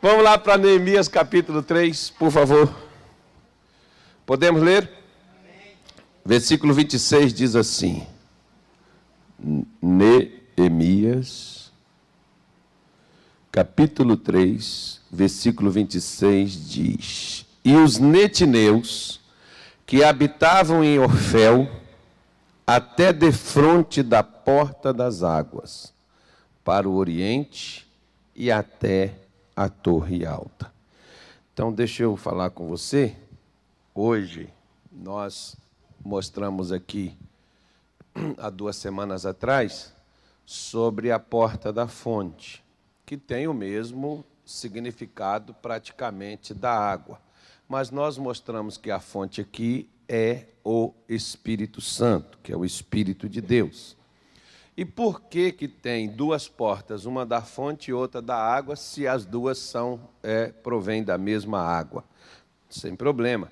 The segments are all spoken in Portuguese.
Vamos lá para Neemias capítulo 3, por favor. Podemos ler? Versículo 26 diz assim. Neemias, capítulo 3, versículo 26 diz: E os netineus que habitavam em Ofel, até defronte da porta das águas, para o oriente e até a torre alta. Então, deixa eu falar com você. Hoje, nós mostramos aqui, há 2 semanas atrás, sobre a porta da fonte, que tem o mesmo significado praticamente da água. Mas nós mostramos que a fonte aqui é o Espírito Santo, que é o Espírito de Deus. E por que que tem 2 portas, uma da fonte e outra da água, se as duas provêm da mesma água? Sem problema.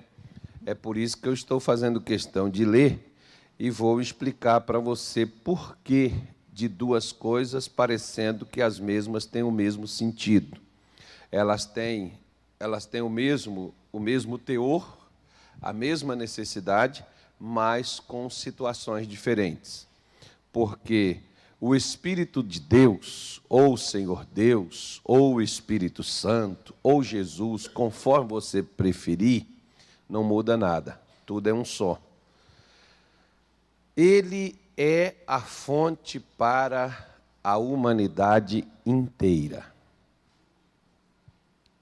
É por isso que eu estou fazendo questão de ler e vou explicar para você por que de 2 coisas parecendo que as mesmas têm o mesmo sentido. Elas têm o mesmo teor, a mesma necessidade, mas com situações diferentes. Porque o Espírito de Deus, ou o Senhor Deus, ou o Espírito Santo, ou Jesus, conforme você preferir, não muda nada, tudo é um só. Ele é a fonte para a humanidade inteira.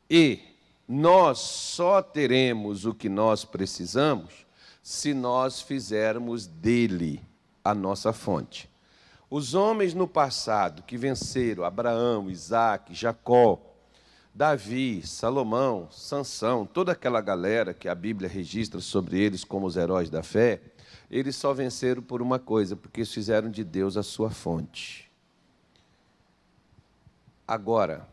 E nós só teremos o que nós precisamos se nós fizermos dele a nossa fonte. Os homens no passado que venceram, Abraão, Isaac, Jacó, Davi, Salomão, Sansão, toda aquela galera que a Bíblia registra sobre eles como os heróis da fé, eles só venceram por uma coisa, porque eles fizeram de Deus a sua fonte. Agora,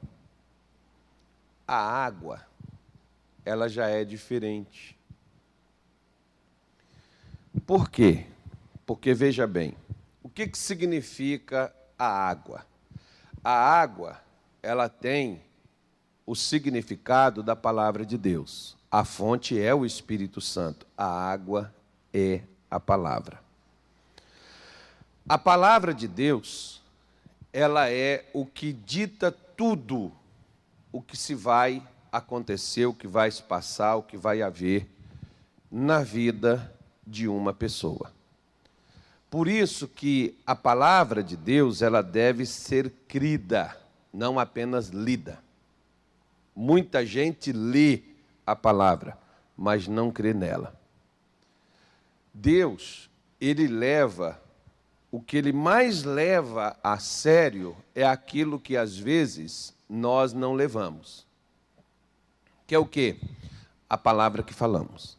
a água, ela já é diferente. Por quê? Porque, veja bem, o que significa a água? A água, ela tem o significado da palavra de Deus. A fonte é o Espírito Santo. A água é a palavra. A palavra de Deus, ela é o que dita tudo o que se vai acontecer, o que vai se passar, o que vai haver na vida de uma pessoa. Por isso que a palavra de Deus, ela deve ser crida, não apenas lida. Muita gente lê a palavra, mas não crê nela. Deus, ele leva, o que ele mais leva a sério é aquilo que às vezes nós não levamos. Que é o quê? A palavra que falamos.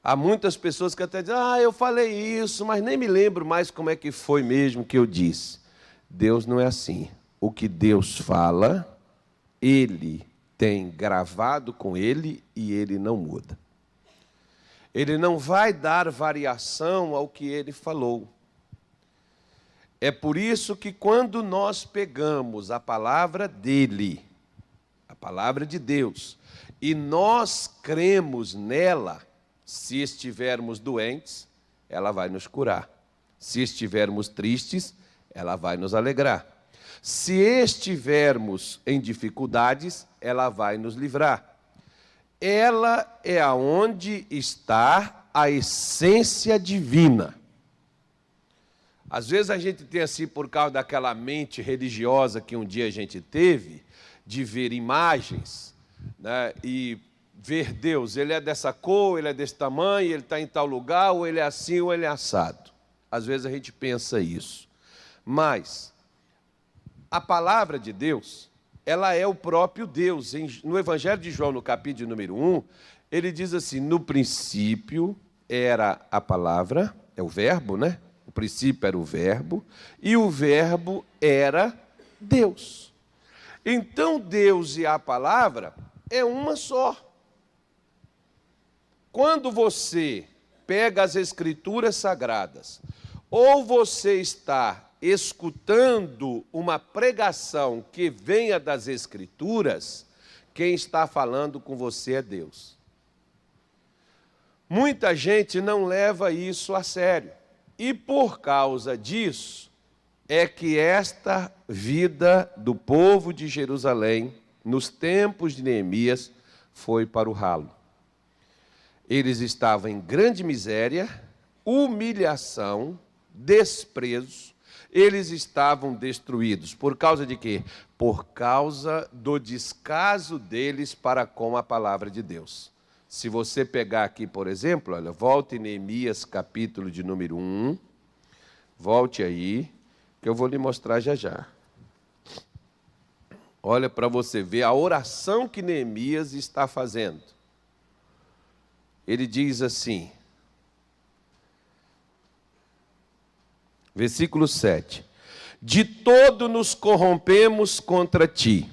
Há muitas pessoas que até dizem, eu falei isso, mas nem me lembro mais como é que foi mesmo que eu disse. Deus não é assim. O que Deus fala, ele tem gravado com ele e ele não muda. Ele não vai dar variação ao que ele falou. É por isso que quando nós pegamos a palavra dele, a palavra de Deus, e nós cremos nela, se estivermos doentes, ela vai nos curar. Se estivermos tristes, ela vai nos alegrar. Se estivermos em dificuldades, ela vai nos livrar. Ela é aonde está a essência divina. Às vezes a gente tem assim, por causa daquela mente religiosa que um dia a gente teve, de ver imagens, né, e ver Deus, ele é dessa cor, ele é desse tamanho, ele está em tal lugar, ou ele é assim, ou ele é assado. Às vezes a gente pensa isso. Mas a palavra de Deus, ela é o próprio Deus. No Evangelho de João, no capítulo número 1, ele diz assim, no princípio era a palavra, é o verbo, né? O princípio era o verbo, e o verbo era Deus. Então, Deus e a palavra é uma só. Quando você pega as Escrituras Sagradas, ou você está escutando uma pregação que venha das Escrituras, quem está falando com você é Deus. Muita gente não leva isso a sério. E por causa disso, é que esta vida do povo de Jerusalém, nos tempos de Neemias, foi para o ralo. Eles estavam em grande miséria, humilhação, desprezo, eles estavam destruídos. Por causa de quê? Por causa do descaso deles para com a palavra de Deus. Se você pegar aqui, por exemplo, olha, volte em Neemias, capítulo de número 1, volte aí, que eu vou lhe mostrar já já. Olha para você ver a oração que Neemias está fazendo. Ele diz assim, versículo 7, de todo nos corrompemos contra ti,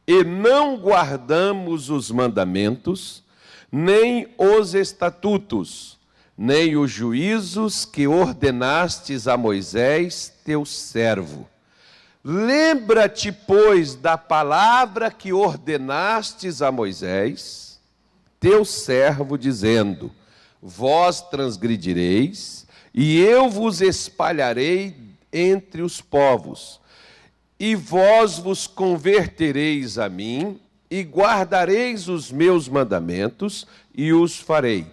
e não guardamos os mandamentos, nem os estatutos, nem os juízos que ordenastes a Moisés, teu servo. Lembra-te, pois, da palavra que ordenastes a Moisés, teu servo, dizendo, vós transgredireis, e eu vos espalharei entre os povos, e vós vos convertereis a mim, e guardareis os meus mandamentos, e os farei.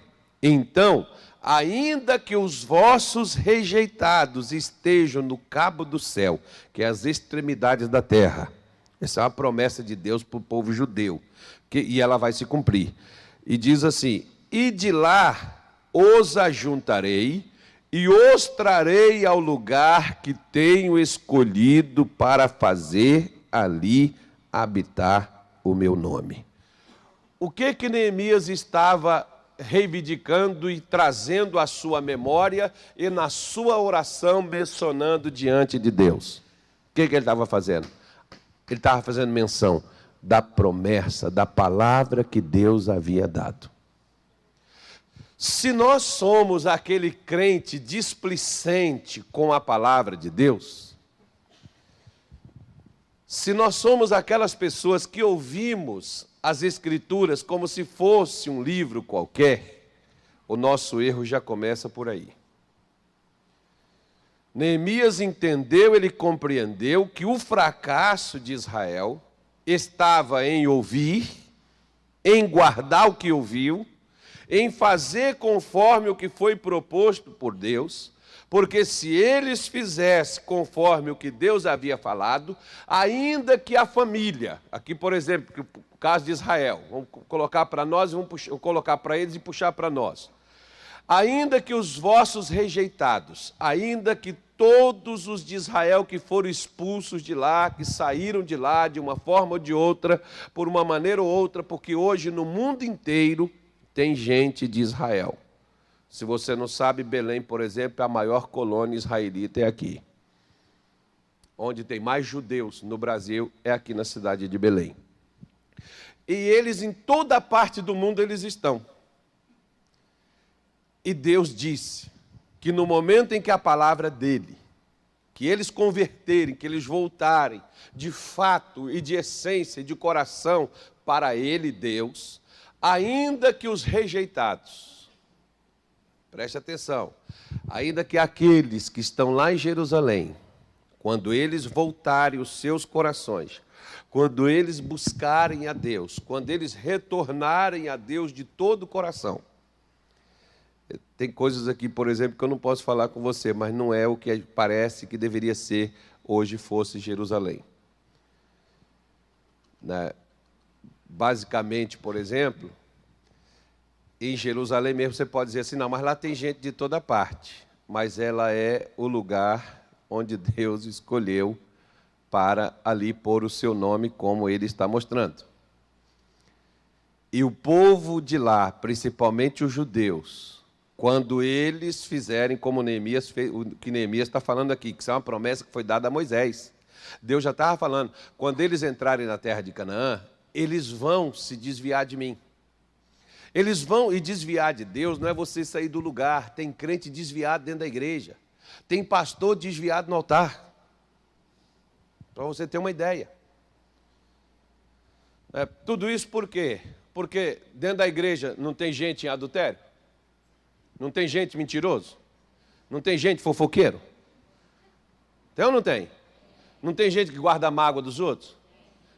Então, ainda que os vossos rejeitados estejam no cabo do céu, que é as extremidades da terra, essa é uma promessa de Deus para o povo judeu, e ela vai se cumprir. E diz assim, e de lá os ajuntarei, e os trarei ao lugar que tenho escolhido para fazer ali habitar o meu nome. O que Neemias estava reivindicando e trazendo à sua memória e na sua oração mencionando diante de Deus? O que ele estava fazendo? Ele estava fazendo menção da promessa, da palavra que Deus havia dado. Se nós somos aquele crente displicente com a palavra de Deus, se nós somos aquelas pessoas que ouvimos as Escrituras como se fosse um livro qualquer, o nosso erro já começa por aí. Neemias entendeu, ele compreendeu que o fracasso de Israel estava em ouvir, em guardar o que ouviu, em fazer conforme o que foi proposto por Deus, porque se eles fizessem conforme o que Deus havia falado, ainda que a família, aqui por exemplo, o caso de Israel, vamos colocar para nós, vamos colocar para eles e puxar para nós. Ainda que os vossos rejeitados, ainda que todos os de Israel que foram expulsos de lá, que saíram de lá de uma forma ou de outra, por uma maneira ou outra, porque hoje no mundo inteiro tem gente de Israel. Se você não sabe, Belém, por exemplo, é a maior colônia israelita, é aqui. Onde tem mais judeus no Brasil, é aqui na cidade de Belém. E eles, em toda parte do mundo, eles estão. E Deus disse que no momento em que a palavra dele, que eles converterem, que eles voltarem, de fato e de essência e de coração, para ele, Deus, ainda que os rejeitados, preste atenção, ainda que aqueles que estão lá em Jerusalém, quando eles voltarem os seus corações, quando eles buscarem a Deus, quando eles retornarem a Deus de todo o coração. Tem coisas aqui, por exemplo, que eu não posso falar com você, mas não é o que parece que deveria ser hoje fosse Jerusalém. Basicamente, por exemplo, em Jerusalém mesmo você pode dizer assim, não, mas lá tem gente de toda parte. Mas ela é o lugar onde Deus escolheu para ali pôr o seu nome, como ele está mostrando. E o povo de lá, principalmente os judeus, quando eles fizerem como Neemias fez, o que Neemias está falando aqui, que isso é uma promessa que foi dada a Moisés. Deus já estava falando, quando eles entrarem na terra de Canaã, eles vão se desviar de mim. Eles vão, e desviar de Deus não é você sair do lugar. Tem crente desviado dentro da igreja. Tem pastor desviado no altar. Para você ter uma ideia. Tudo isso por quê? Porque dentro da igreja não tem gente em adultério? Não tem gente mentiroso? Não tem gente fofoqueiro? Tem ou não tem? Não tem gente que guarda a mágoa dos outros?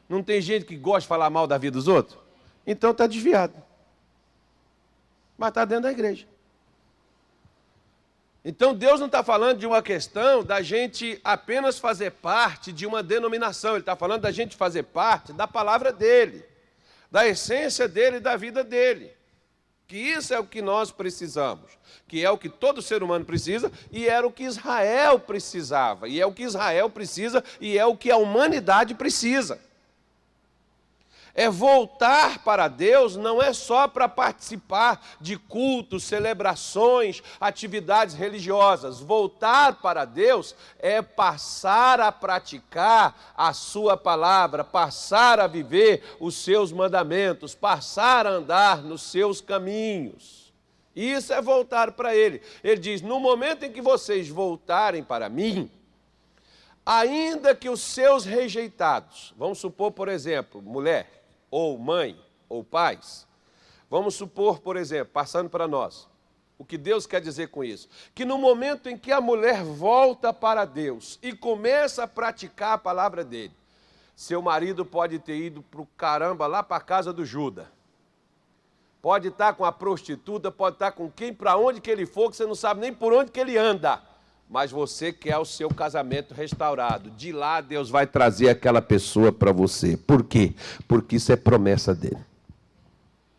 Não tem gente que gosta de falar mal da vida dos outros? Então está desviado. Mas está dentro da igreja. Então Deus não está falando de uma questão da gente apenas fazer parte de uma denominação. Ele está falando da gente fazer parte da palavra dele, da essência dele e da vida dele. Que isso é o que nós precisamos, que é o que todo ser humano precisa e era o que Israel precisava, e é o que Israel precisa e é o que a humanidade precisa. É voltar para Deus não é só para participar de cultos, celebrações, atividades religiosas. Voltar para Deus é passar a praticar a sua palavra, passar a viver os seus mandamentos, passar a andar nos seus caminhos. Isso é voltar para Ele. Ele diz, no momento em que vocês voltarem para mim, ainda que os seus rejeitados, vamos supor, por exemplo, mulher, ou mãe, ou pais, vamos supor, por exemplo, passando para nós, o que Deus quer dizer com isso? Que no momento em que a mulher volta para Deus e começa a praticar a palavra dele, seu marido pode ter ido para o caramba, lá para a casa do Judas, pode estar com a prostituta, pode estar com quem, para onde que ele for, que você não sabe nem por onde que ele anda, mas você quer o seu casamento restaurado. De lá Deus vai trazer aquela pessoa para você. Por quê? Porque isso é promessa dele.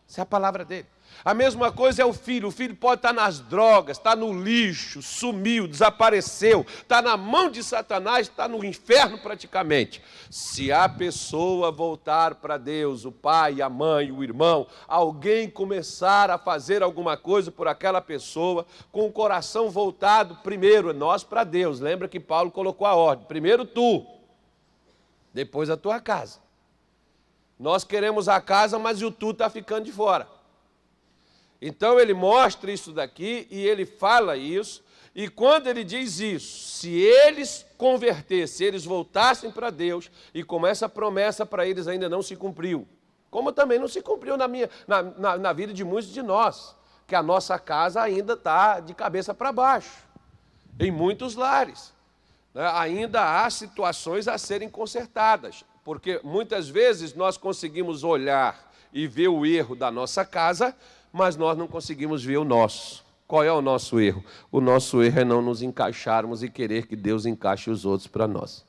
Isso é a palavra dele. A mesma coisa é o filho pode estar nas drogas, está no lixo, sumiu, desapareceu, está na mão de Satanás, está no inferno praticamente. Se a pessoa voltar para Deus, o pai, a mãe, o irmão, alguém começar a fazer alguma coisa por aquela pessoa, com o coração voltado, primeiro nós para Deus, lembra que Paulo colocou a ordem, primeiro tu, depois a tua casa. Nós queremos a casa, mas o tu está ficando de fora. Então ele mostra isso daqui e ele fala isso, e quando ele diz isso, se eles convertessem, se eles voltassem para Deus, e como essa promessa para eles ainda não se cumpriu, como também não se cumpriu na vida de muitos de nós, que a nossa casa ainda está de cabeça para baixo, em muitos lares, né? Ainda há situações a serem consertadas, porque muitas vezes nós conseguimos olhar e ver o erro da nossa casa, mas nós não conseguimos ver o nosso. Qual é o nosso erro? O nosso erro é não nos encaixarmos e querer que Deus encaixe os outros para nós.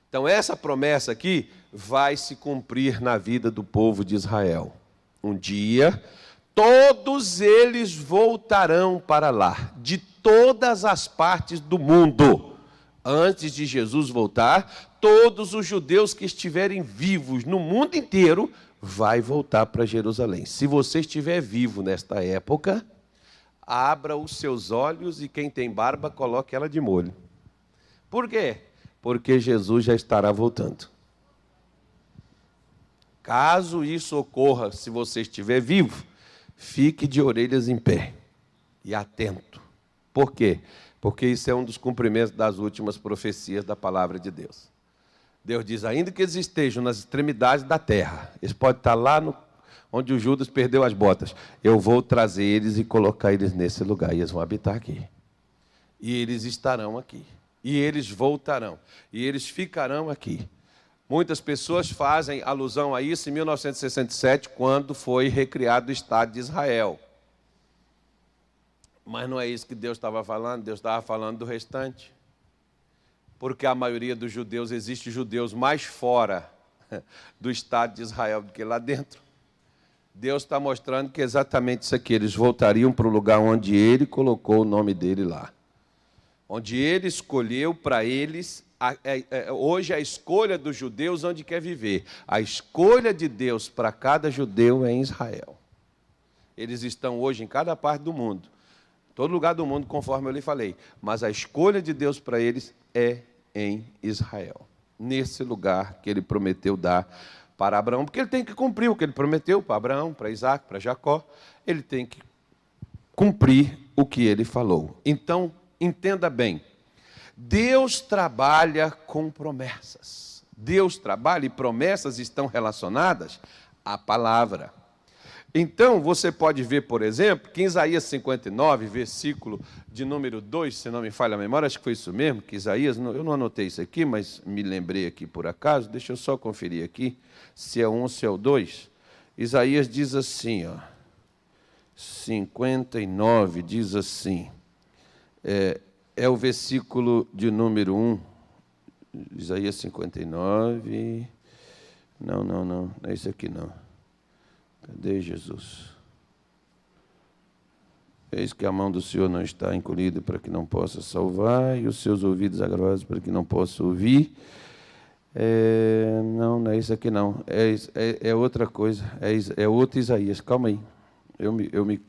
Então essa promessa aqui vai se cumprir na vida do povo de Israel. Um dia, todos eles voltarão para lá, de todas as partes do mundo. Antes de Jesus voltar, todos os judeus que estiverem vivos no mundo inteiro vai voltar para Jerusalém. Se você estiver vivo nesta época, abra os seus olhos e quem tem barba, coloque ela de molho. Por quê? Porque Jesus já estará voltando. Caso isso ocorra, se você estiver vivo, fique de orelhas em pé e atento. Por quê? Porque isso é um dos cumprimentos das últimas profecias da palavra de Deus. Deus diz, ainda que eles estejam nas extremidades da terra, eles podem estar lá onde o Judas perdeu as botas, eu vou trazer eles e colocar eles nesse lugar, e eles vão habitar aqui. E eles estarão aqui. E eles voltarão. E eles ficarão aqui. Muitas pessoas fazem alusão a isso em 1967, quando foi recriado o Estado de Israel. Mas não é isso que Deus estava falando, Deus estava falando do restante. Porque a maioria dos judeus, existe judeus mais fora do Estado de Israel do que lá dentro. Deus está mostrando que é exatamente isso aqui, eles voltariam para o lugar onde Ele colocou o nome dele lá. Onde Ele escolheu para eles, hoje a escolha dos judeus onde quer viver. A escolha de Deus para cada judeu é em Israel. Eles estão hoje em cada parte do mundo, todo lugar do mundo, conforme eu lhe falei. Mas a escolha de Deus para eles é em Israel, nesse lugar que ele prometeu dar para Abraão, porque ele tem que cumprir o que ele prometeu para Abraão, para Isaac, para Jacó, ele tem que cumprir o que ele falou. Então, entenda bem, Deus trabalha com promessas. Deus trabalha e promessas estão relacionadas à palavra. Então, você pode ver, por exemplo, que em Isaías 59, versículo de número 2, se não me falha a memória, acho que foi isso mesmo, que Isaías, eu não anotei isso aqui, mas me lembrei aqui por acaso, deixa eu só conferir aqui, se é 1 ou se é o 2. Isaías diz assim, 59 diz assim, é o versículo de número 1, Isaías 59, não é isso aqui não. Cadê Jesus? Eis que a mão do Senhor não está encolhida para que não possa salvar, e os seus ouvidos agrosos para que não possa ouvir. Não é isso aqui não. É outra coisa. É outro Isaías. Calma aí.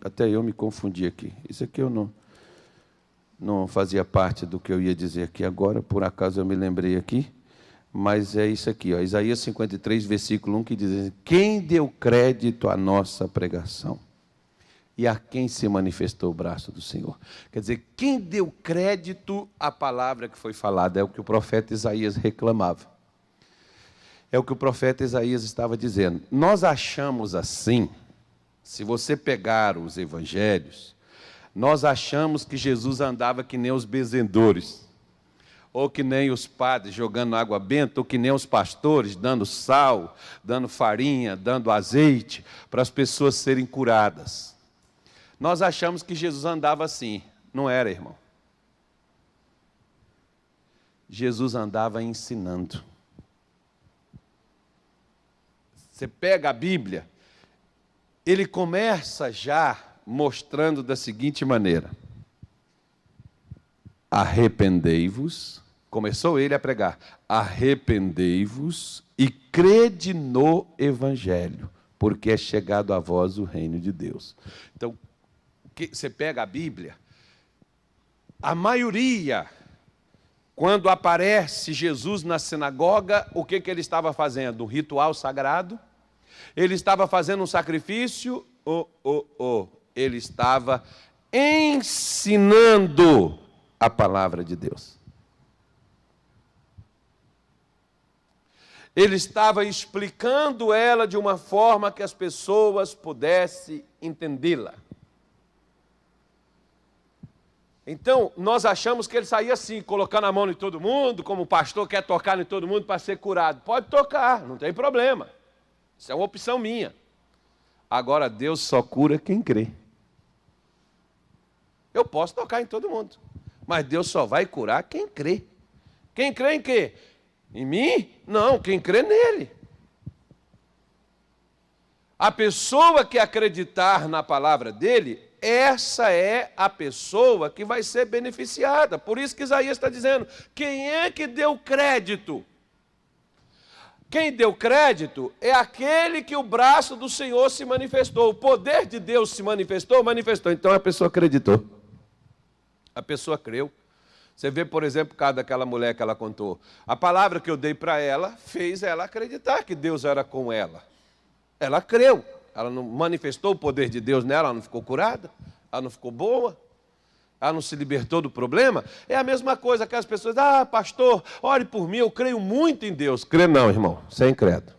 Até eu me confundi aqui. Isso aqui eu não fazia parte do que eu ia dizer aqui agora. Por acaso eu me lembrei aqui. Mas é isso aqui, Isaías 53, versículo 1, que diz assim, quem deu crédito à nossa pregação? E a quem se manifestou o braço do Senhor? Quer dizer, quem deu crédito à palavra que foi falada? É o que o profeta Isaías reclamava. É o que o profeta Isaías estava dizendo. Nós achamos assim, se você pegar os evangelhos, nós achamos que Jesus andava que nem os benzedores, ou que nem os padres jogando água benta, ou que nem os pastores dando sal, dando farinha, dando azeite, para as pessoas serem curadas. Nós achamos que Jesus andava assim. Não era, irmão. Jesus andava ensinando. Você pega a Bíblia, ele começa já mostrando da seguinte maneira: arrependei-vos, começou ele a pregar, arrependei-vos e crede no Evangelho, porque é chegado a vós o reino de Deus. Então, você pega a Bíblia, a maioria, quando aparece Jesus na sinagoga, o que ele estava fazendo? Um ritual sagrado? Ele estava fazendo um sacrifício? Ele estava ensinando a palavra de Deus. Ele estava explicando ela de uma forma que as pessoas pudessem entendê-la. Então, nós achamos que ele saía assim, colocando a mão em todo mundo, como o pastor quer tocar em todo mundo para ser curado. Pode tocar, não tem problema. Isso é uma opção minha. Agora, Deus só cura quem crê. Eu posso tocar em todo mundo, mas Deus só vai curar quem crê. Quem crê em quê? Em mim? Não, quem crê nele. A pessoa que acreditar na palavra dele, essa é a pessoa que vai ser beneficiada. Por isso que Isaías está dizendo, quem é que deu crédito? Quem deu crédito é aquele que o braço do Senhor se manifestou. O poder de Deus se manifestou. Então a pessoa acreditou. A pessoa creu. Você vê, por exemplo, o caso daquela mulher que ela contou. A palavra que eu dei para ela fez ela acreditar que Deus era com ela. Ela creu. Ela não manifestou o poder de Deus nela, ela não ficou curada, ela não ficou boa, ela não se libertou do problema. É a mesma coisa que as pessoas, pastor, ore por mim, eu creio muito em Deus. Crê não, irmão, você é incrédulo.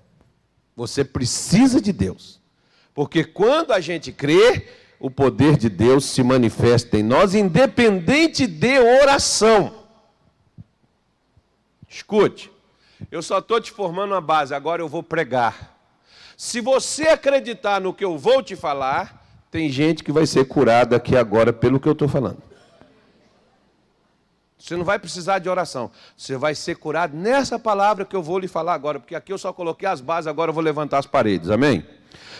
Você precisa de Deus. Porque quando a gente crê, o poder de Deus se manifesta em nós, independente de oração. Escute, eu só estou te formando uma base, agora eu vou pregar. Se você acreditar no que eu vou te falar, tem gente que vai ser curada aqui agora pelo que eu estou falando. Você não vai precisar de oração. Você vai ser curado nessa palavra que eu vou lhe falar agora, porque aqui eu só coloquei as bases, agora eu vou levantar as paredes. Amém?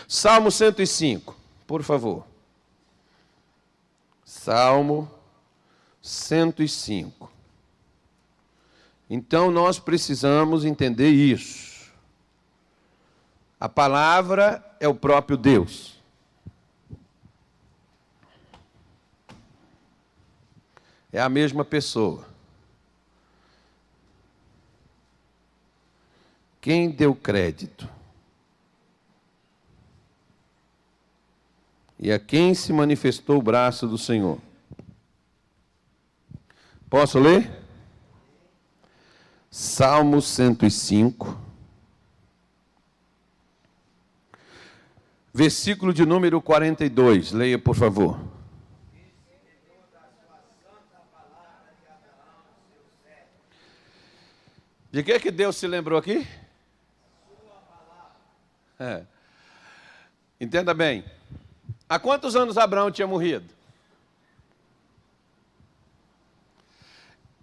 Salmo 105, por favor. Salmo 105. Então, nós precisamos entender isso. A palavra é o próprio Deus. É a mesma pessoa. Quem deu crédito? E a quem se manifestou o braço do Senhor? Posso ler? Salmo 105, versículo de número 42. Leia, por favor. De que Deus se lembrou aqui? Entenda bem. Há quantos anos Abraão tinha morrido?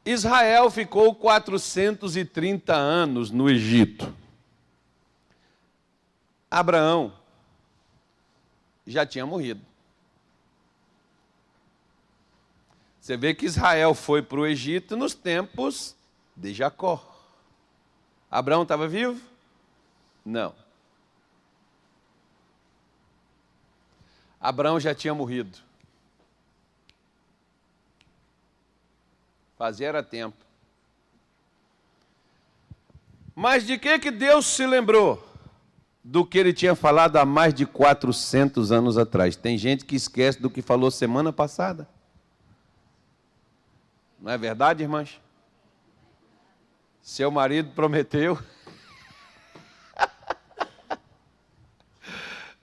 Israel ficou 430 anos no Egito. Abraão já tinha morrido. Você vê que Israel foi para o Egito nos tempos de Jacó. Abraão estava vivo? Não. Abraão já tinha morrido. Fazia era tempo. Mas de que Deus se lembrou? Do que ele tinha falado há mais de 400 anos atrás. Tem gente que esquece do que falou semana passada. Não é verdade, irmãs? Seu marido prometeu.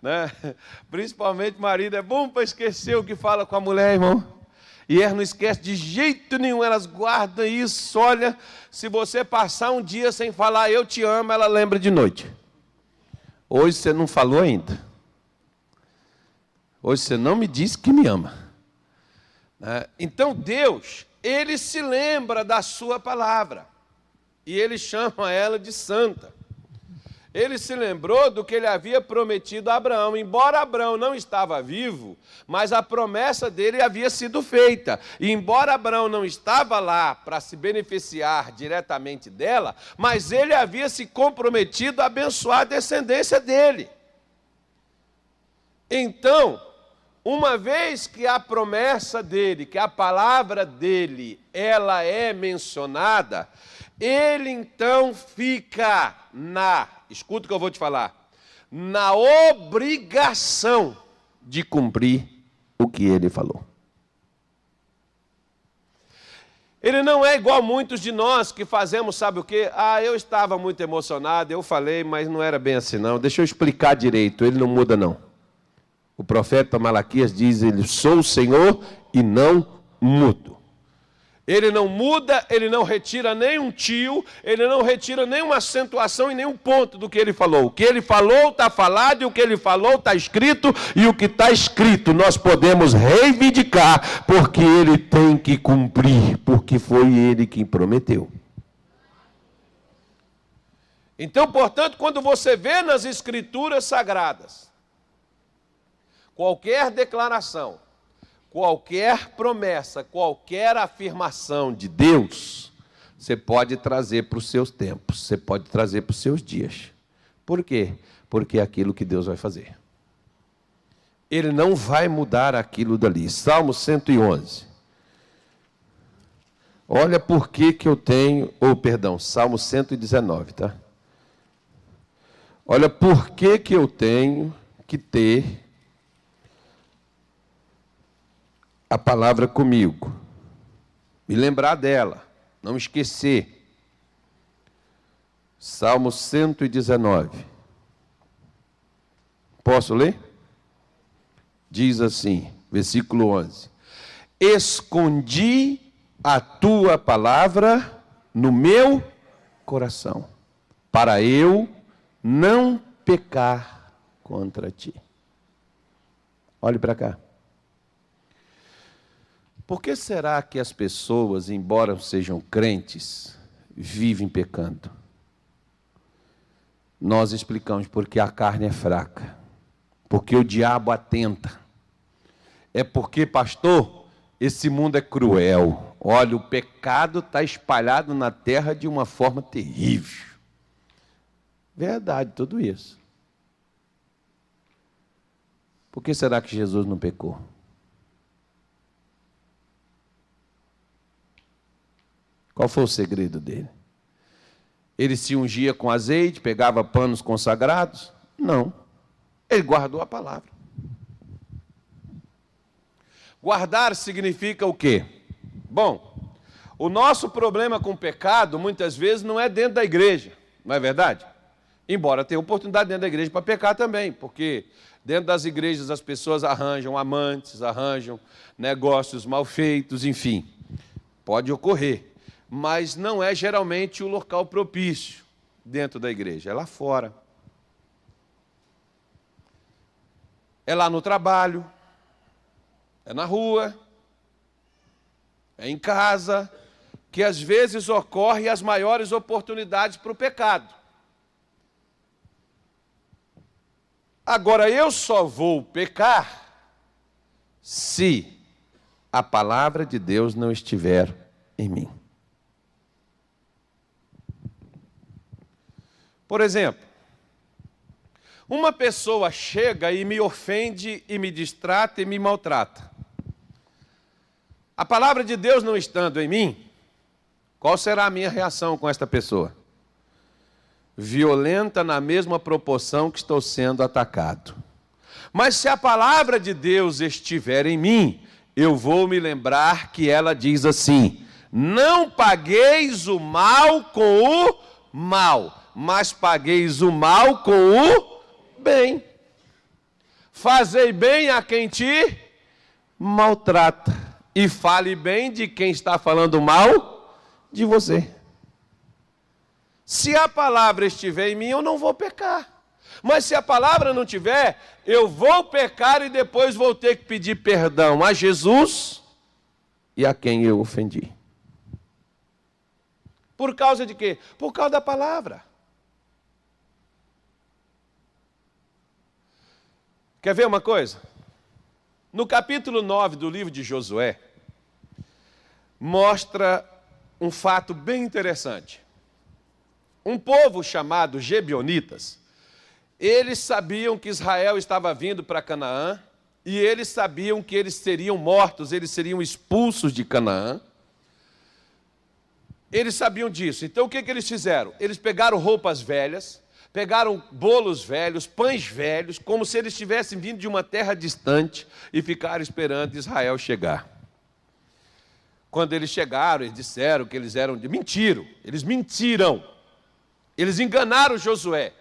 Né? Principalmente marido, é bom para esquecer o que fala com a mulher, irmão. E elas não esquecem de jeito nenhum, elas guardam isso. Olha, se você passar um dia sem falar eu te amo, ela lembra de noite. Hoje você não falou ainda. Hoje você não me disse que me ama. Então Deus, Ele se lembra da sua palavra. E Ele chama ela de santa. Ele se lembrou do que ele havia prometido a Abraão. Embora Abraão não estava vivo, mas a promessa dele havia sido feita. E embora Abraão não estava lá para se beneficiar diretamente dela, mas ele havia se comprometido a abençoar a descendência dele. Então, uma vez que a promessa dele, que a palavra dele, ela é mencionada, ele então fica escuta o que eu vou te falar, na obrigação de cumprir o que ele falou. Ele não é igual muitos de nós que fazemos, sabe o quê? Eu estava muito emocionado, eu falei, mas não era bem assim não. Deixa eu explicar direito, ele não muda não. O profeta Malaquias diz, sou o Senhor e não mudo. Ele não muda, ele não retira nenhum tio, ele não retira nenhuma acentuação e nenhum ponto do que ele falou. O que ele falou está falado, e o que ele falou está escrito, e o que está escrito nós podemos reivindicar, porque ele tem que cumprir, porque foi ele quem prometeu. Então, portanto, quando você vê nas Escrituras Sagradas, qualquer declaração, qualquer promessa, qualquer afirmação de Deus, você pode trazer para os seus tempos, você pode trazer para os seus dias. Por quê? Porque é aquilo que Deus vai fazer. Ele não vai mudar aquilo dali. Salmo 111. Olha por que eu tenho, Salmo 119, tá? Olha por que eu tenho que ter a palavra comigo, me lembrar dela, não esquecer. Salmo 119. Posso ler? Diz assim, versículo 11. Escondi a tua palavra no meu coração, para eu não pecar contra ti. Olhe para cá. Por que será que as pessoas, embora sejam crentes, vivem pecando? Nós explicamos porque a carne é fraca, porque o diabo atenta. É porque, pastor, esse mundo é cruel. Olha, o pecado está espalhado na terra de uma forma terrível. Verdade, tudo isso. Por que será que Jesus não pecou? Qual foi o segredo dele? Ele se ungia com azeite, pegava panos consagrados? Não. Ele guardou a palavra. Guardar significa o quê? Bom, O nosso problema com o pecado, muitas vezes, não é dentro da igreja, não é verdade? Embora tenha oportunidade dentro da igreja para pecar também, porque dentro das igrejas as pessoas arranjam amantes, arranjam negócios mal feitos, enfim, pode ocorrer. Mas não é geralmente o local propício dentro da igreja, é lá fora. É lá no trabalho, é na rua, é em casa, que às vezes ocorrem as maiores oportunidades para o pecado. Agora, eu só vou pecar se a palavra de Deus não estiver em mim. Por exemplo, uma pessoa chega e me ofende e me distrata e me maltrata. A palavra de Deus não estando em mim, qual será a minha reação com esta pessoa? Violenta na mesma proporção que estou sendo atacado. Mas se a palavra de Deus estiver em mim, eu vou me lembrar que ela diz assim: não pagueis o mal com o mal, mas pagueis o mal com o bem. Fazei bem a quem te maltrata, e fale bem de quem está falando mal de você. Se a palavra estiver em mim, eu não vou pecar. Mas se a palavra não tiver, eu vou pecar e depois vou ter que pedir perdão a Jesus e a quem eu ofendi. Por causa de quê? Por causa da palavra. Quer ver uma coisa? No capítulo 9 do livro de Josué, mostra um fato bem interessante. Um povo chamado Gebionitas, eles sabiam que Israel estava vindo para Canaã, e eles sabiam que eles seriam mortos, eles seriam expulsos de Canaã. Eles sabiam disso. Então o que eles fizeram? Eles pegaram roupas velhas, pegaram bolos velhos, pães velhos, como se eles tivessem vindo de uma terra distante e ficaram esperando Israel chegar. Quando eles chegaram, eles disseram que eles eram mentiram, eles mentiram. Eles enganaram Josué.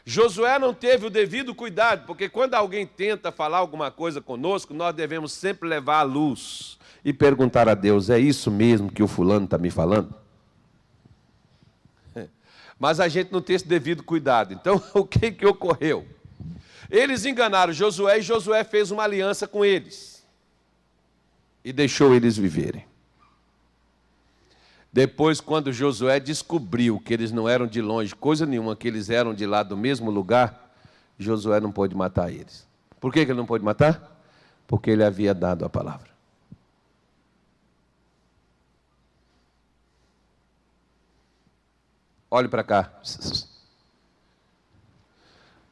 Josué não teve o devido cuidado, porque quando alguém tenta falar alguma coisa conosco, nós devemos sempre levar à luz e perguntar a Deus: é isso mesmo que o fulano está me falando? Mas a gente não tem esse devido cuidado. Então, o que ocorreu? Eles enganaram Josué e Josué fez uma aliança com eles e deixou eles viverem. Depois, quando Josué descobriu que eles não eram de longe, coisa nenhuma, que eles eram de lá do mesmo lugar, Josué não pôde matar eles. Por que ele não pôde matar? Porque ele havia dado a palavra. Olhe para cá.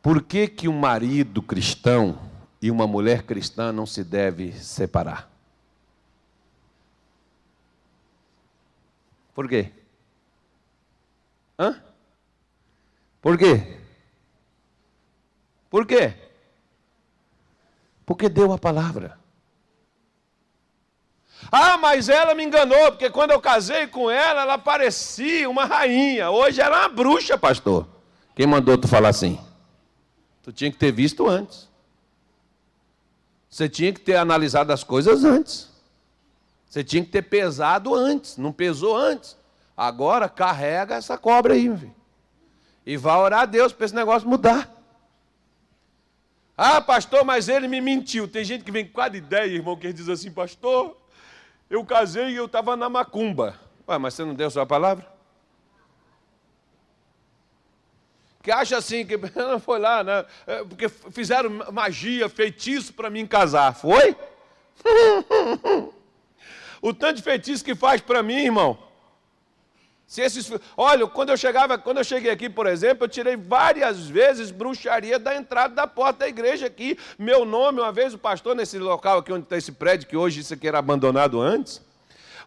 Por que um marido cristão e uma mulher cristã não se deve separar? Por quê? Por quê? Por quê? Porque deu a palavra. Ah, mas ela me enganou, porque quando eu casei com ela, ela parecia uma rainha. Hoje ela é uma bruxa, pastor. Quem mandou tu falar assim? Tu tinha que ter visto antes. Você tinha que ter analisado as coisas antes. Você tinha que ter pesado antes, não pesou antes. Agora carrega essa cobra aí, meu filho. E vai orar a Deus para esse negócio mudar. Ah, pastor, mas ele me mentiu. Tem gente que vem com cada ideia, irmão, que diz assim: pastor, eu casei e eu estava na macumba. Ué, mas você não deu a sua palavra? Que acha assim, que não foi lá, né? Porque fizeram magia, feitiço para mim casar. Foi? O tanto de feitiço que faz para mim, irmão. Olha, quando eu cheguei aqui, por exemplo, eu tirei várias vezes bruxaria da entrada da porta da igreja aqui. Meu nome, uma vez o pastor, nesse local aqui onde está esse prédio, que hoje isso aqui era abandonado antes,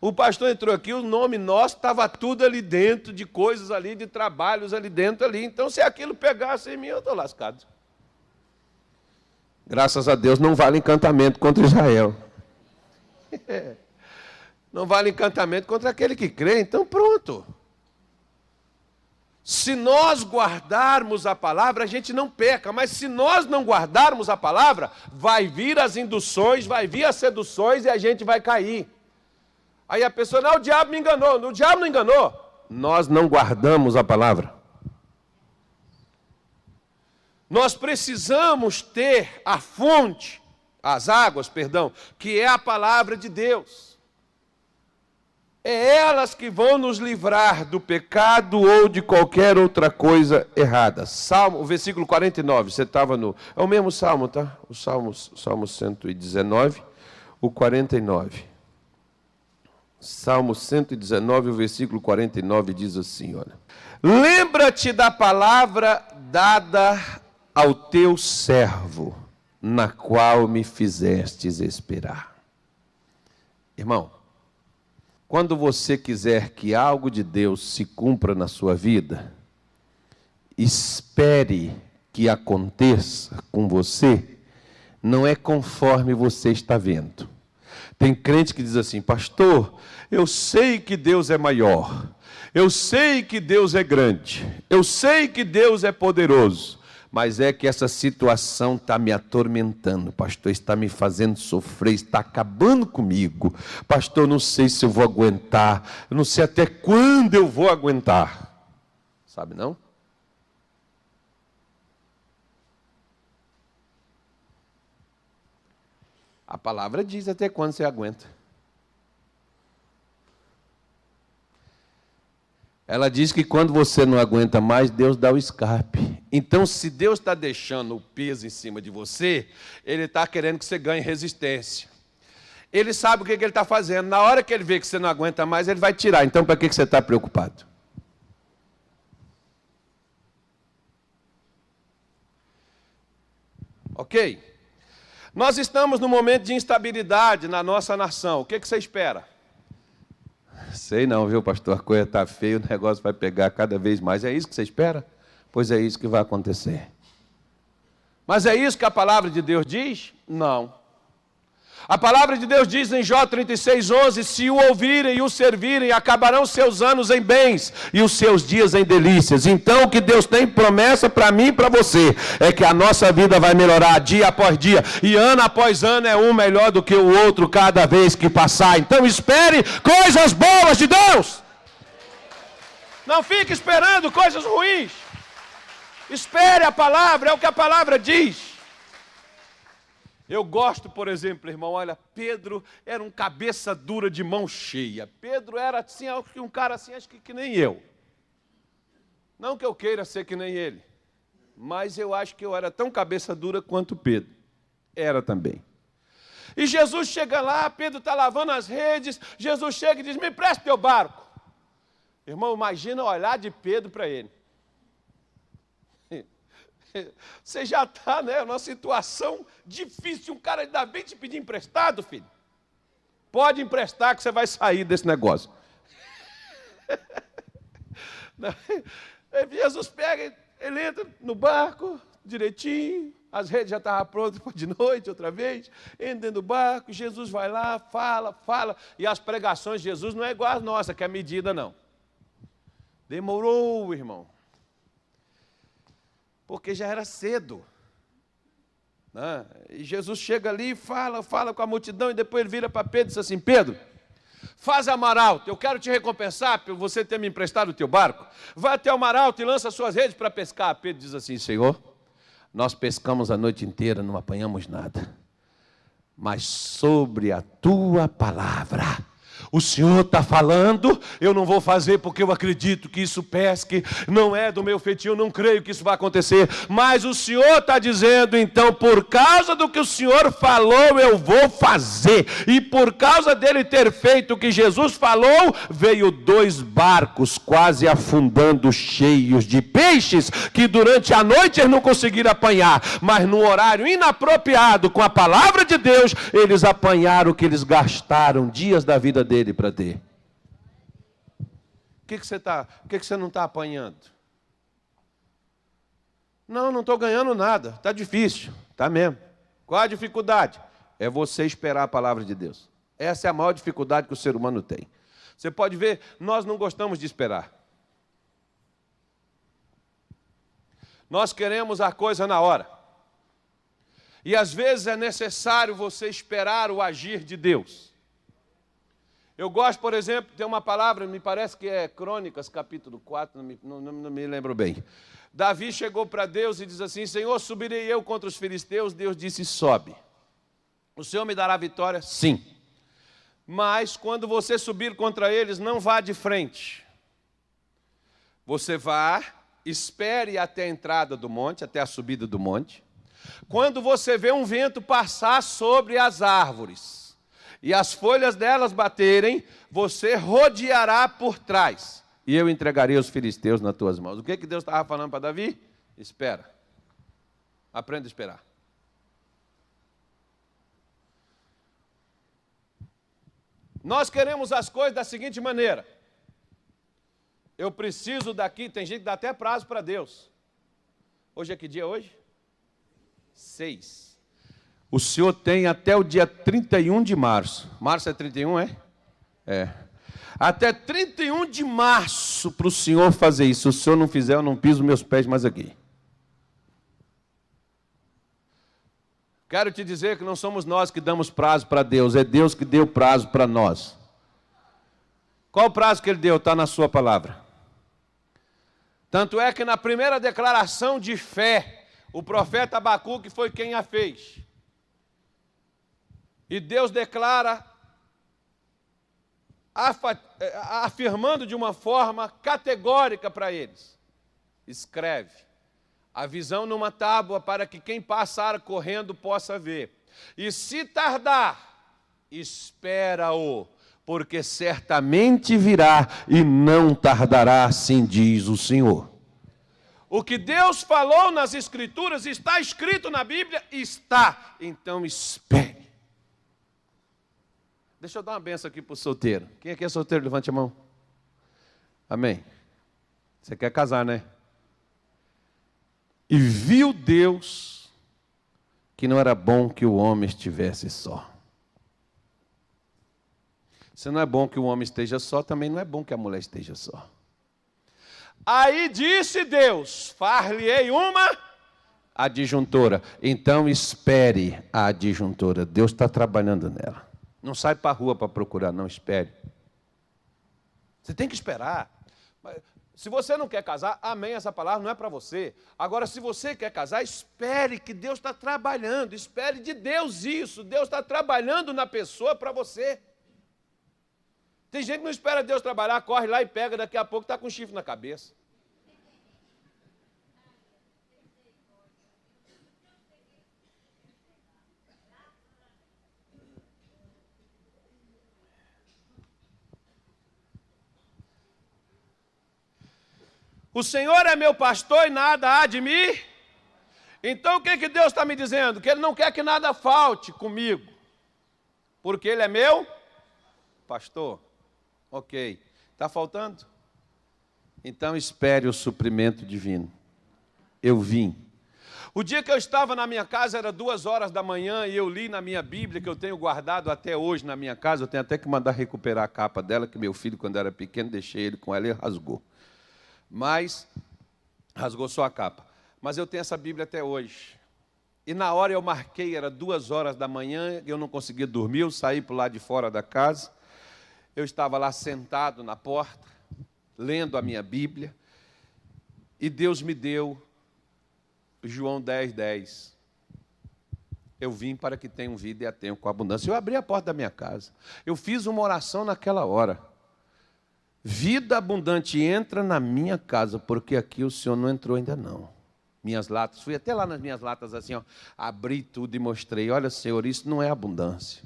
o pastor entrou aqui, o nome nosso estava tudo ali dentro, de coisas ali, de trabalhos ali dentro ali. Então, se aquilo pegasse em mim, eu estou lascado. Graças a Deus não vale encantamento contra Israel. Não vale encantamento contra aquele que crê. Então pronto. Se nós guardarmos a palavra, a gente não peca. Mas se nós não guardarmos a palavra, vai vir as induções, vai vir as seduções e a gente vai cair. Aí a pessoa, não, o diabo me enganou. O diabo não enganou. Nós não guardamos a palavra. Nós precisamos ter a fonte, as águas, perdão, que é a palavra de Deus. É elas que vão nos livrar do pecado ou de qualquer outra coisa errada. Salmo, o versículo 49, você estava no... É o mesmo salmo, tá? O salmo 119, o 49. Salmo 119, o versículo 49 diz assim, olha. Lembra-te da palavra dada ao teu servo, na qual me fizestes esperar. Irmão, quando você quiser que algo de Deus se cumpra na sua vida, espere que aconteça com você, não é conforme você está vendo. Tem crente que diz assim, pastor, eu sei que Deus é maior, eu sei que Deus é grande, eu sei que Deus é poderoso, mas é que essa situação está me atormentando, pastor, está me fazendo sofrer, está acabando comigo. Pastor, não sei se eu vou aguentar, não sei até quando eu vou aguentar. Sabe não? A palavra diz até quando você aguenta. Ela diz que quando você não aguenta mais, Deus dá o escape. Então, se Deus está deixando o peso em cima de você, Ele está querendo que você ganhe resistência. Ele sabe o que Ele está fazendo. Na hora que Ele vê que você não aguenta mais, Ele vai tirar. Então, para que você está preocupado? Ok? Nós estamos num momento de instabilidade na nossa nação. O que você espera? Sei não, viu, pastor? A coisa está feia, o negócio vai pegar cada vez mais. É isso que você espera? Pois é isso que vai acontecer. Mas é isso que a palavra de Deus diz? Não. A palavra de Deus diz em Jó 36:11, se o ouvirem e o servirem, acabarão seus anos em bens e os seus dias em delícias. Então o que Deus tem promessa para mim e para você é que a nossa vida vai melhorar dia após dia e ano após ano é um melhor do que o outro cada vez que passar. Então espere coisas boas de Deus. Não fique esperando coisas ruins. Espere a palavra, é o que a palavra diz. Eu gosto, por exemplo, irmão, olha, Pedro era um cabeça dura de mão cheia. Pedro era assim, um cara assim, acho que nem eu. Não que eu queira ser que nem ele, mas eu acho que eu era tão cabeça dura quanto Pedro. Era também. E Jesus chega lá, Pedro está lavando as redes, Jesus chega e diz, me empresta teu barco. Irmão, imagina o olhar de Pedro para ele. Você já está, né, numa situação difícil, um cara ainda bem te pedir emprestado, filho. Pode emprestar que você vai sair desse negócio. Jesus pega, ele entra no barco, direitinho, as redes já estavam prontas de noite, outra vez, entra dentro do barco, Jesus vai lá, fala, e as pregações de Jesus não é igual às nossas, que é medida não. Demorou, irmão. Porque já era cedo. Né? E Jesus chega ali, fala com a multidão, e depois ele vira para Pedro e diz assim, Pedro, faz a mar alto, eu quero te recompensar por você ter me emprestado o teu barco. Vai até o mar alto e lança suas redes para pescar. Pedro diz assim, Senhor, nós pescamos a noite inteira, não apanhamos nada. Mas sobre a tua palavra... O Senhor está falando, eu não vou fazer porque eu acredito que isso pesque, não é do meu feitio, eu não creio que isso vai acontecer, mas o Senhor está dizendo, então, por causa do que o Senhor falou, eu vou fazer, e por causa dele ter feito o que Jesus falou, veio 2 barcos quase afundando cheios de peixes, que durante a noite eles não conseguiram apanhar, mas no horário inapropriado, com a palavra de Deus, eles apanharam o que eles gastaram dias da vida dele para ter. O que você não está apanhando? Não estou ganhando nada, está difícil, está mesmo. Qual a dificuldade? É você esperar a palavra de Deus. Essa é a maior dificuldade que o ser humano tem. Você pode ver, nós não gostamos de esperar. Nós queremos a coisa na hora. E às vezes é necessário você esperar o agir de Deus. Eu gosto, por exemplo, tem uma palavra, me parece que é Crônicas, capítulo 4, não me lembro bem. Davi chegou para Deus e diz assim: Senhor, subirei eu contra os filisteus? Deus disse: sobe. O Senhor me dará vitória? Sim. Mas quando você subir contra eles, não vá de frente. Você vá, espere até a entrada do monte, até a subida do monte. Quando você vê um vento passar sobre as árvores e as folhas delas baterem, você rodeará por trás e eu entregarei os filisteus nas tuas mãos. O que Deus estava falando para Davi? Espera. Aprenda a esperar. Nós queremos as coisas da seguinte maneira. Eu preciso daqui, tem gente que dá até prazo para Deus. Hoje é que dia hoje? 6. O senhor tem até o dia 31 de março. Março é 31, é? É. Até 31 de março para o senhor fazer isso. Se o senhor não fizer, eu não piso meus pés mais aqui. Quero te dizer que não somos nós que damos prazo para Deus, é Deus que deu prazo para nós. Qual o prazo que Ele deu? Está na sua palavra. Tanto é que na primeira declaração de fé, o profeta Abacuque foi quem a fez. E Deus declara, afirmando de uma forma categórica para eles: escreve a visão numa tábua para que quem passar correndo possa ver. E se tardar, espera-o, porque certamente virá e não tardará, assim diz o Senhor. O que Deus falou nas Escrituras está escrito na Bíblia? Está. Então espere. Deixa eu dar uma benção aqui para o solteiro. Quem aqui é solteiro? Levante a mão. Amém. Você quer casar, né? E viu Deus que não era bom que o homem estivesse só. Se não é bom que o homem esteja só, também não é bom que a mulher esteja só. Aí disse Deus: far-lhe-ei uma adjuntora. Então espere a adjuntora. Deus está trabalhando nela. Não sai para a rua para procurar, não, espere. Você tem que esperar. Se você não quer casar, amém, essa palavra não é para você. Agora, se você quer casar, espere que Deus está trabalhando. Espere de Deus isso. Deus está trabalhando na pessoa para você. Tem gente que não espera Deus trabalhar, corre lá e pega, daqui a pouco está com um chifre na cabeça. O Senhor é meu pastor e nada há de mim. Então o que Deus está me dizendo? Que Ele não quer que nada falte comigo. Porque Ele é meu pastor. Ok. Está faltando? Então espere o suprimento divino. Eu vim. O dia que eu estava na minha casa era 2h da manhã e eu li na minha Bíblia, que eu tenho guardado até hoje na minha casa. Eu tenho até que mandar recuperar a capa dela, que meu filho, quando era pequeno, deixei ele com ela e rasgou. Mas, rasgou só a capa. Mas eu tenho essa Bíblia até hoje. E na hora eu marquei, era 2h da manhã, eu não conseguia dormir, eu saí para o lado de fora da casa. Eu estava lá sentado na porta, lendo a minha Bíblia, e Deus me deu João 10:10. Eu vim para que tenham vida e a tenham com abundância. Eu abri a porta da minha casa. Eu fiz uma oração naquela hora. Vida abundante entra na minha casa, porque aqui o Senhor não entrou ainda não. Minhas latas, fui até lá nas minhas latas assim, ó, abri tudo e mostrei: olha, Senhor, isso não é abundância.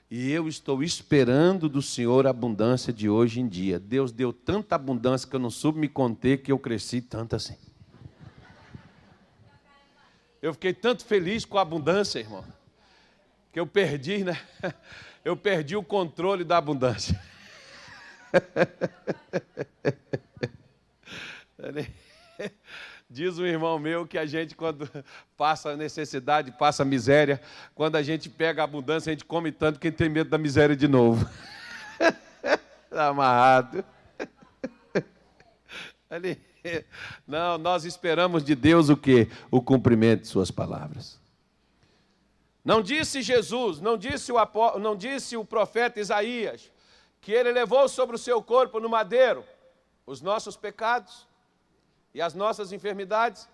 E eu estou esperando do Senhor a abundância de hoje em dia. Deus deu tanta abundância que eu não soube me conter, que eu cresci tanto assim. Eu fiquei tanto feliz com a abundância, irmão, que eu perdi, né? Eu perdi o controle da abundância. Diz um irmão meu que a gente, quando passa necessidade, passa miséria, quando a gente pega a abundância, a gente come tanto que tem medo da miséria de novo. Está amarrado. Ali. Não, nós esperamos de Deus o quê? O cumprimento de suas palavras. Não disse Jesus, não disse o profeta Isaías, que ele levou sobre o seu corpo no madeiro os nossos pecados e as nossas enfermidades,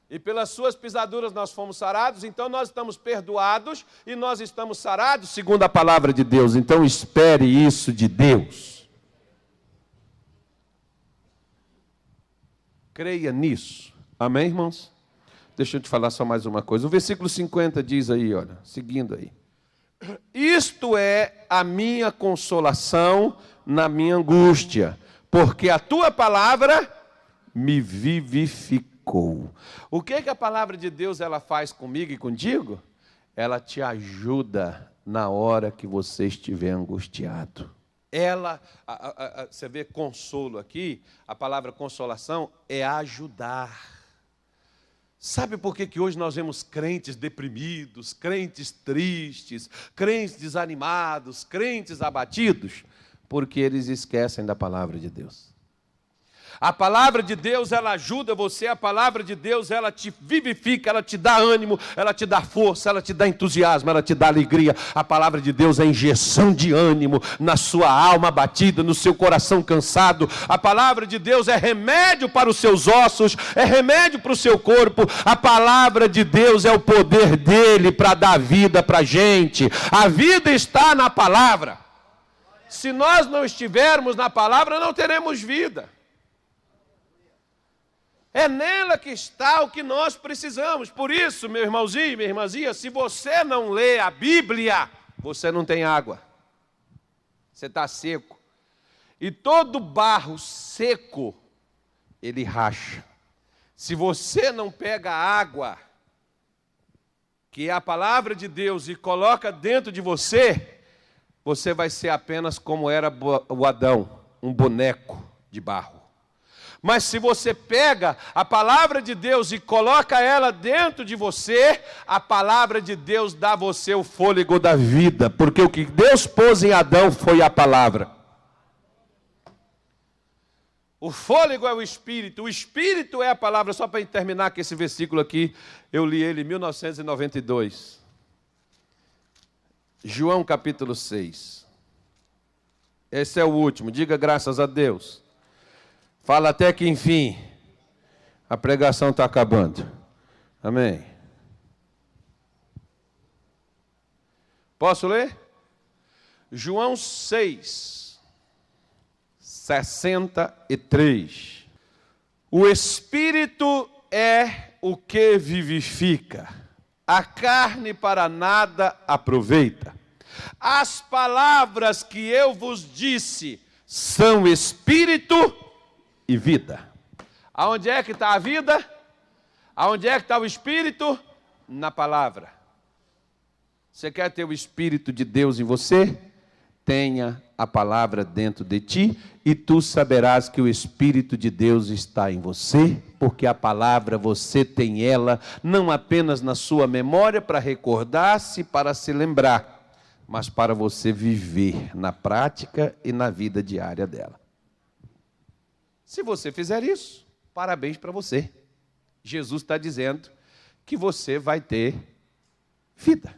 e pelas suas pisaduras nós fomos sarados. Então nós estamos perdoados e nós estamos sarados segundo a palavra de Deus. Então espere isso de Deus. Creia nisso. Amém, irmãos? Deixa eu te falar só mais uma coisa. O versículo 50 diz aí, olha, seguindo aí. Isto é a minha consolação na minha angústia, porque a tua palavra me vivificou. O que a palavra de Deus ela faz comigo e contigo? Ela te ajuda na hora que você estiver angustiado. Você vê consolo aqui, a palavra consolação é ajudar. Sabe por que hoje nós vemos crentes deprimidos, crentes tristes, crentes desanimados, crentes abatidos? Porque eles esquecem da palavra de Deus. A palavra de Deus, ela ajuda você, a palavra de Deus, ela te vivifica, ela te dá ânimo, ela te dá força, ela te dá entusiasmo, ela te dá alegria. A palavra de Deus é injeção de ânimo na sua alma abatida, no seu coração cansado. A palavra de Deus é remédio para os seus ossos, é remédio para o seu corpo. A palavra de Deus é o poder dele para dar vida para a gente. A vida está na palavra. Se nós não estivermos na palavra, não teremos vida. É nela que está o que nós precisamos. Por isso, meu irmãozinho, minha irmãzinha, se você não lê a Bíblia, você não tem água. Você está seco. E todo barro seco, ele racha. Se você não pega a água, que é a palavra de Deus, e coloca dentro de você, você vai ser apenas como era o Adão, um boneco de barro. Mas se você pega a palavra de Deus e coloca ela dentro de você, a palavra de Deus dá a você o fôlego da vida, porque o que Deus pôs em Adão foi a palavra. O fôlego é o Espírito é a palavra. Só para terminar com esse versículo aqui, eu li ele em 1992. João capítulo 6. Esse é o último, diga graças a Deus. Fala até que, enfim, a pregação está acabando. Amém. Posso ler? João 6, 63. O Espírito é o que vivifica, a carne para nada aproveita. As palavras que eu vos disse são Espírito e vida. Aonde é que está a vida? Aonde é que está o Espírito? Na palavra. Você quer ter o Espírito de Deus em você? Tenha a palavra dentro de ti, e tu saberás que o Espírito de Deus está em você, porque a palavra você tem ela, não apenas na sua memória para recordar-se, para se lembrar, mas para você viver na prática e na vida diária dela. Se você fizer isso, parabéns para você. Jesus está dizendo que você vai ter vida.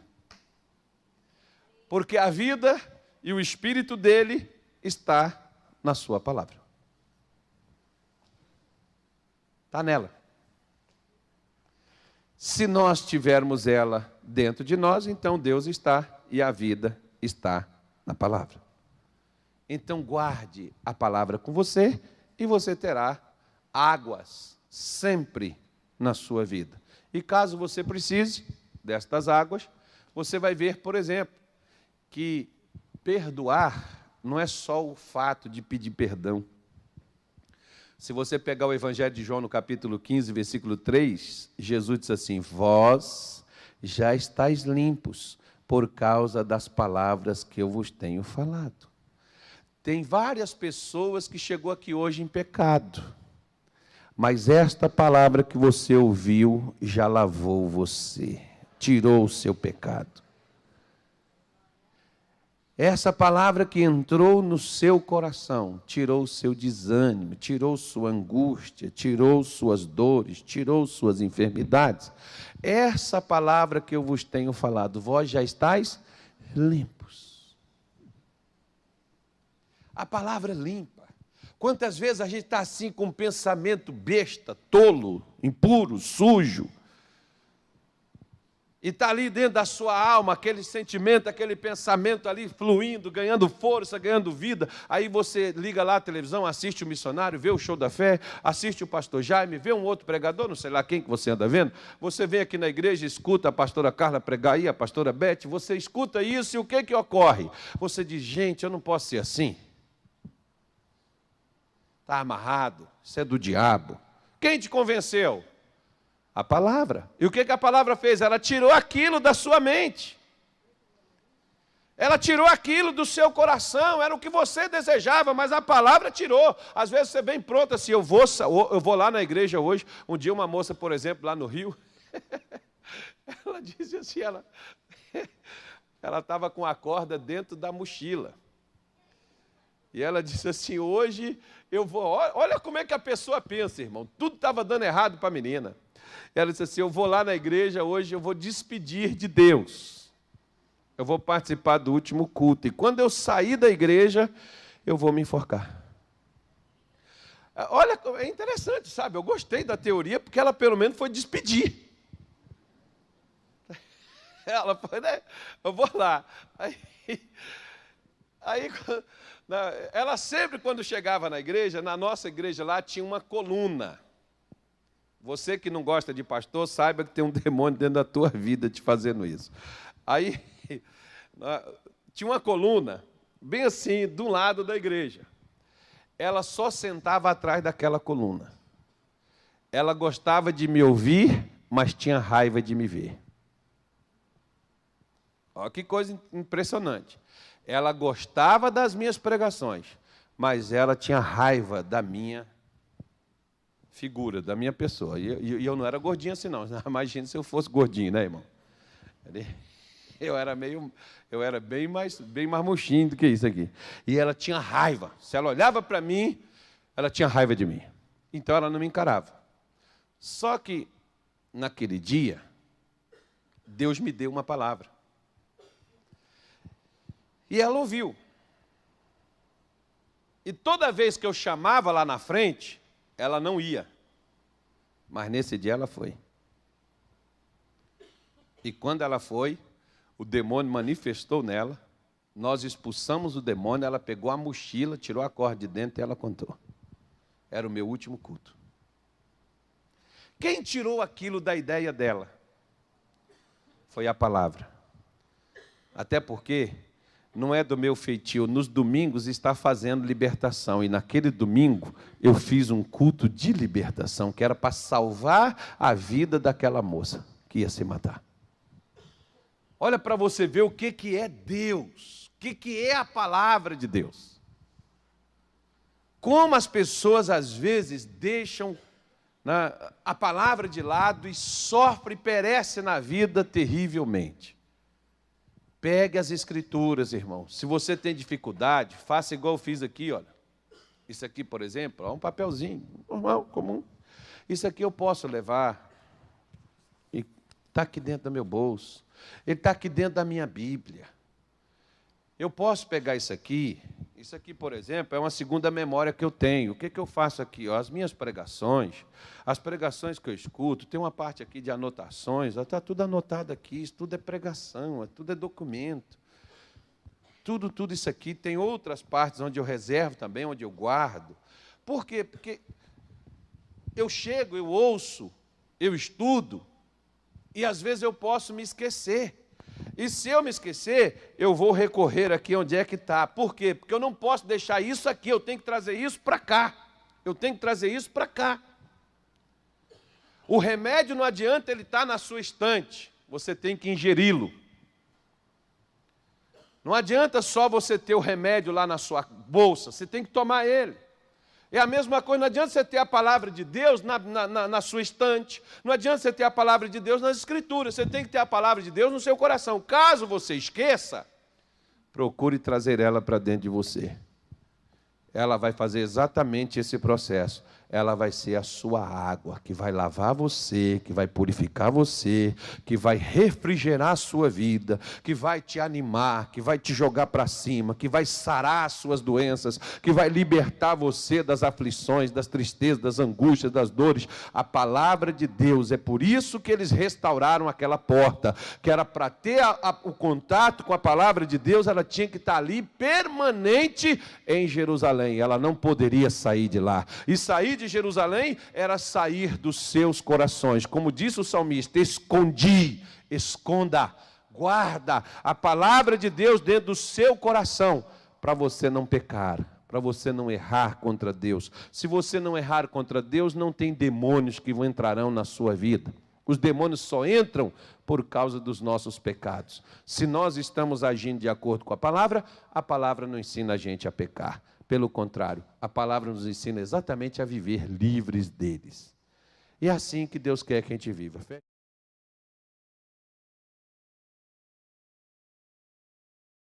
Porque a vida e o Espírito dele está na sua palavra. Está nela. Se nós tivermos ela dentro de nós, então Deus está e a vida está na palavra. Então guarde a palavra com você, e você terá águas sempre na sua vida. E caso você precise destas águas, você vai ver, por exemplo, que perdoar não é só o fato de pedir perdão. Se você pegar o Evangelho de João no capítulo 15, versículo 3, Jesus diz assim: vós já estáis limpos por causa das palavras que eu vos tenho falado. Tem várias pessoas que chegou aqui hoje em pecado. Mas esta palavra que você ouviu já lavou você, tirou o seu pecado. Essa palavra que entrou no seu coração, tirou o seu desânimo, tirou sua angústia, tirou suas dores, tirou suas enfermidades. Essa palavra que eu vos tenho falado, vós já estáis limpos. A palavra limpa. Quantas vezes a gente está assim com um pensamento besta, tolo, impuro, sujo, e está ali dentro da sua alma aquele sentimento, aquele pensamento ali fluindo, ganhando força, ganhando vida. Aí você liga lá a televisão, assiste o missionário, vê o show da fé, assiste o pastor Jaime, vê um outro pregador, não sei lá quem que você anda vendo. Você vem aqui na igreja, escuta a pastora Carla pregar aí, a pastora Beth, você escuta isso e o que ocorre? Você diz, gente, eu não posso ser assim. Está amarrado, isso é do diabo. Quem te convenceu? A palavra. E o que a palavra fez? Ela tirou aquilo da sua mente. Ela tirou aquilo do seu coração. Era o que você desejava, mas a palavra tirou. Às vezes você vem pronto assim, eu vou lá na igreja hoje. Um dia uma moça, por exemplo, lá no Rio, ela disse assim, ela estava com a corda dentro da mochila. E ela disse assim, hoje eu vou... Olha como é que a pessoa pensa, irmão. Tudo estava dando errado para a menina. Ela disse assim, eu vou lá na igreja hoje, eu vou despedir de Deus. Eu vou participar do último culto. E quando eu sair da igreja, eu vou me enforcar. Olha, é interessante, sabe? Eu gostei da teoria, porque ela pelo menos foi despedir. Ela foi, né? Eu vou lá. Aí ela sempre, quando chegava na igreja, na nossa igreja lá, tinha uma coluna. Você que não gosta de pastor, saiba que tem um demônio dentro da tua vida te fazendo isso. Aí, tinha uma coluna, bem assim, do lado da igreja. Ela só sentava atrás daquela coluna. Ela gostava de me ouvir, mas tinha raiva de me ver. Olha que coisa impressionante. Ela gostava das minhas pregações, mas ela tinha raiva da minha figura, da minha pessoa. E eu não era gordinho assim, não. Imagina se eu fosse gordinho, né, irmão? Eu era bem mais murchinho do que isso aqui. E ela tinha raiva. Se ela olhava para mim, ela tinha raiva de mim. Então ela não me encarava. Só que, naquele dia, Deus me deu uma palavra. E ela ouviu. E toda vez que eu chamava lá na frente, ela não ia. Mas nesse dia ela foi. E quando ela foi, o demônio manifestou nela, nós expulsamos o demônio, ela pegou a mochila, tirou a corda de dentro e ela contou. Era o meu último culto. Quem tirou aquilo da ideia dela? Foi a palavra. Até porque não é do meu feitio, nos domingos está fazendo libertação, e naquele domingo eu fiz um culto de libertação, que era para salvar a vida daquela moça que ia se matar. Olha para você ver o que é Deus, o que é a palavra de Deus. Como as pessoas às vezes deixam a palavra de lado e sofrem e perecem na vida terrivelmente. Pegue as escrituras, irmão. Se você tem dificuldade, faça igual eu fiz aqui, olha. Isso aqui, por exemplo, é um papelzinho, normal, comum. Isso aqui eu posso levar. E está aqui dentro do meu bolso. Ele está aqui dentro da minha Bíblia. Eu posso pegar isso aqui, por exemplo, é uma segunda memória que eu tenho. O que eu faço aqui? As minhas pregações, as pregações que eu escuto, tem uma parte aqui de anotações, está tudo anotado aqui, isso tudo é pregação, tudo é documento. Tudo isso aqui, tem outras partes onde eu reservo também, onde eu guardo. Por quê? Porque eu chego, eu ouço, eu estudo, e às vezes eu posso me esquecer. E se eu me esquecer, eu vou recorrer aqui onde é que está. Por quê? Porque eu não posso deixar isso aqui, eu tenho que trazer isso para cá. Eu tenho que trazer isso para cá. O remédio não adianta ele estar na sua estante, você tem que ingeri-lo. Não adianta só você ter o remédio lá na sua bolsa, você tem que tomar ele. É a mesma coisa, não adianta você ter a palavra de Deus na sua estante, não adianta você ter a palavra de Deus nas Escrituras, você tem que ter a palavra de Deus no seu coração. Caso você esqueça, procure trazer ela para dentro de você. Ela vai fazer exatamente esse processo. Ela vai ser a sua água, que vai lavar você, que vai purificar você, que vai refrigerar a sua vida, que vai te animar, que vai te jogar para cima, que vai sarar as suas doenças, que vai libertar você das aflições, das tristezas, das angústias, das dores. A palavra de Deus, é por isso que eles restauraram aquela porta, que era para ter o contato com a palavra de Deus, ela tinha que estar ali permanente em Jerusalém, ela não poderia sair de lá. E sair de Jerusalém era sair dos seus corações. Como disse o salmista, esconda, guarda a palavra de Deus dentro do seu coração, para você não pecar, para você não errar contra Deus. Se você não errar contra Deus, não tem demônios que entrarão na sua vida. Os demônios só entram por causa dos nossos pecados. Se nós estamos agindo de acordo com a palavra não ensina a gente a pecar. Pelo contrário, a palavra nos ensina exatamente a viver livres deles. E é assim que Deus quer que a gente viva.